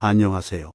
안녕하세요.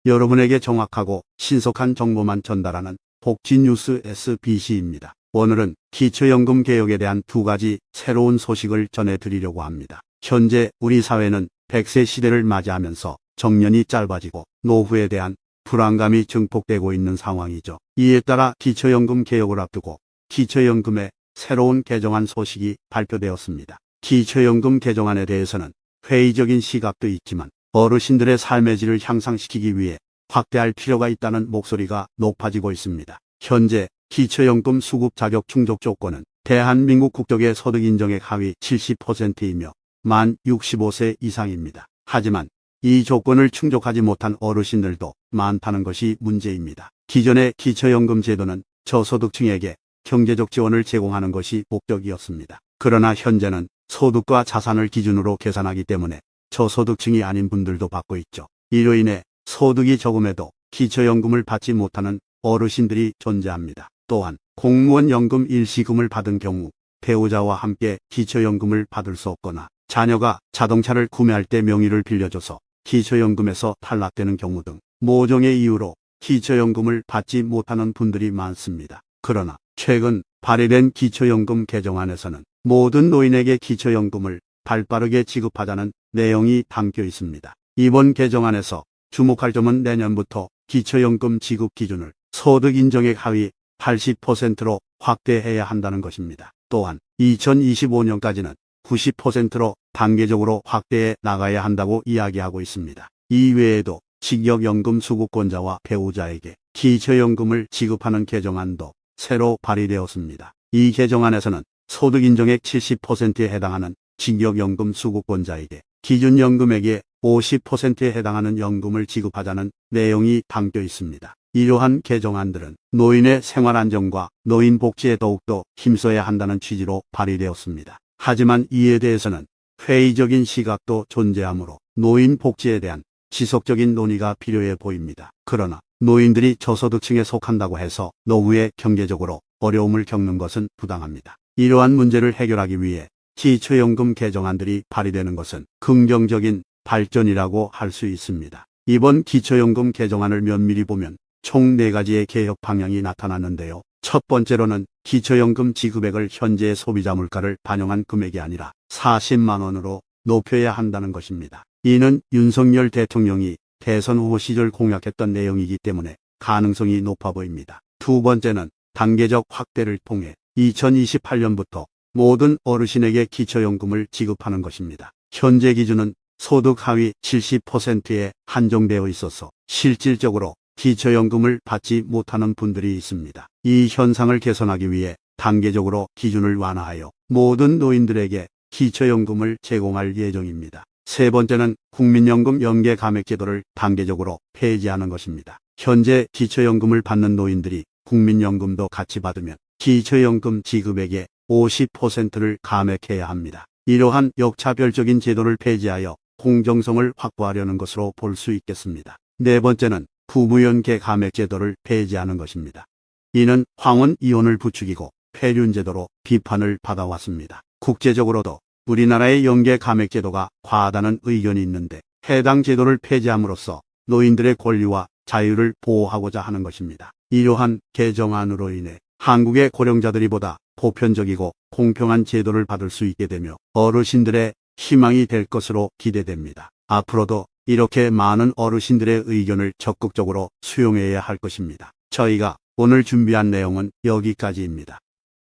여러분에게 정확하고 신속한 정보만 전달하는 복지뉴스 SBC입니다. 오늘은 기초연금 개혁에 대한 두 가지 새로운 소식을 전해드리려고 합니다. 현재 우리 사회는 100세 시대를 맞이하면서 정년이 짧아지고 노후에 대한 불안감이 증폭되고 있는 상황이죠. 이에 따라 기초연금 개혁을 앞두고 기초연금의 새로운 개정안 소식이 발표되었습니다. 기초연금 개정안에 대해서는 회의적인 시각도 있지만 어르신들의 삶의 질을 향상시키기 위해 확대할 필요가 있다는 목소리가 높아지고 있습니다. 현재 기초연금 수급 자격 충족 조건은 대한민국 국적의 소득 인정액 하위 70%이며 만 65세 이상입니다. 하지만 이 조건을 충족하지 못한 어르신들도 많다는 것이 문제입니다. 기존의 기초연금 제도는 저소득층에게 경제적 지원을 제공하는 것이 목적이었습니다. 그러나 현재는 소득과 자산을 기준으로 계산하기 때문에 저소득층이 아닌 분들도 받고 있죠. 이로 인해 소득이 적음에도 기초연금을 받지 못하는 어르신들이 존재합니다. 또한 공무원 연금 일시금을 받은 경우 배우자와 함께 기초연금을 받을 수 없거나 자녀가 자동차를 구매할 때 명의를 빌려줘서 기초연금에서 탈락되는 경우 등 모종의 이유로 기초연금을 받지 못하는 분들이 많습니다. 그러나 최근 발의된 기초연금 개정안에서는 모든 노인에게 기초연금을 발빠르게 지급하자는 내용이 담겨 있습니다. 이번 개정안에서 주목할 점은 내년부터 기초연금 지급 기준을 소득 인정액 하위 80%로 확대해야 한다는 것입니다. 또한 2025년까지는 90%로 단계적으로 확대해 나가야 한다고 이야기하고 있습니다. 이외에도 직역연금 수급권자와 배우자에게 기초연금을 지급하는 개정안도 새로 발의되었습니다. 이 개정안에서는 소득 인정액 70%에 해당하는 직역연금 수급권자에게 기준연금액의 50%에 해당하는 연금을 지급하자는 내용이 담겨 있습니다. 이러한 개정안들은 노인의 생활안정과 노인 복지에 더욱더 힘써야 한다는 취지로 발의되었습니다. 하지만 이에 대해서는 회의적인 시각도 존재하므로 노인 복지에 대한 지속적인 논의가 필요해 보입니다. 그러나 노인들이 저소득층에 속한다고 해서 노후에 경제적으로 어려움을 겪는 것은 부당합니다. 이러한 문제를 해결하기 위해 기초연금 개정안들이 발의되는 것은 긍정적인 발전이라고 할 수 있습니다. 이번 기초연금 개정안을 면밀히 보면 총 4가지의 개혁 방향이 나타났는데요. 첫 번째로는 기초연금 지급액을 현재의 소비자 물가를 반영한 금액이 아니라 40만 원으로 높여야 한다는 것입니다. 이는 윤석열 대통령이 대선 후보 시절 공약했던 내용이기 때문에 가능성이 높아 보입니다. 두 번째는 단계적 확대를 통해 2028년부터 모든 어르신에게 기초연금을 지급하는 것입니다. 현재 기준은 소득 하위 70%에 한정되어 있어서 실질적으로 기초연금을 받지 못하는 분들이 있습니다. 이 현상을 개선하기 위해 단계적으로 기준을 완화하여 모든 노인들에게 기초연금을 제공할 예정입니다. 세 번째는 국민연금 연계 감액제도를 단계적으로 폐지하는 것입니다. 현재 기초연금을 받는 노인들이 국민연금도 같이 받으면 기초연금 지급액의 50%를 감액해야 합니다. 이러한 역차별적인 제도를 폐지하여 공정성을 확보하려는 것으로 볼 수 있겠습니다. 네 번째는 부부연계 감액제도를 폐지하는 것입니다. 이는 황혼 이혼을 부추기고 폐륜제도로 비판을 받아왔습니다. 국제적으로도 우리나라의 연계 감액제도가 과하다는 의견이 있는데 해당 제도를 폐지함으로써 노인들의 권리와 자유를 보호하고자 하는 것입니다. 이러한 개정안으로 인해 한국의 고령자들이 보다 보편적이고 공평한 제도를 받을 수 있게 되며 어르신들의 희망이 될 것으로 기대됩니다. 앞으로도 이렇게 많은 어르신들의 의견을 적극적으로 수용해야 할 것입니다. 저희가 오늘 준비한 내용은 여기까지입니다.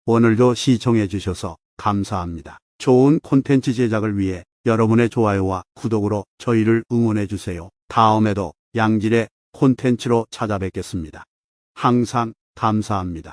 오늘도 시청해 주셔서 감사합니다. 좋은 콘텐츠 제작을 위해 여러분의 좋아요와 구독으로 저희를 응원해 주세요. 다음에도 양질의 콘텐츠로 찾아뵙겠습니다. 항상 감사합니다.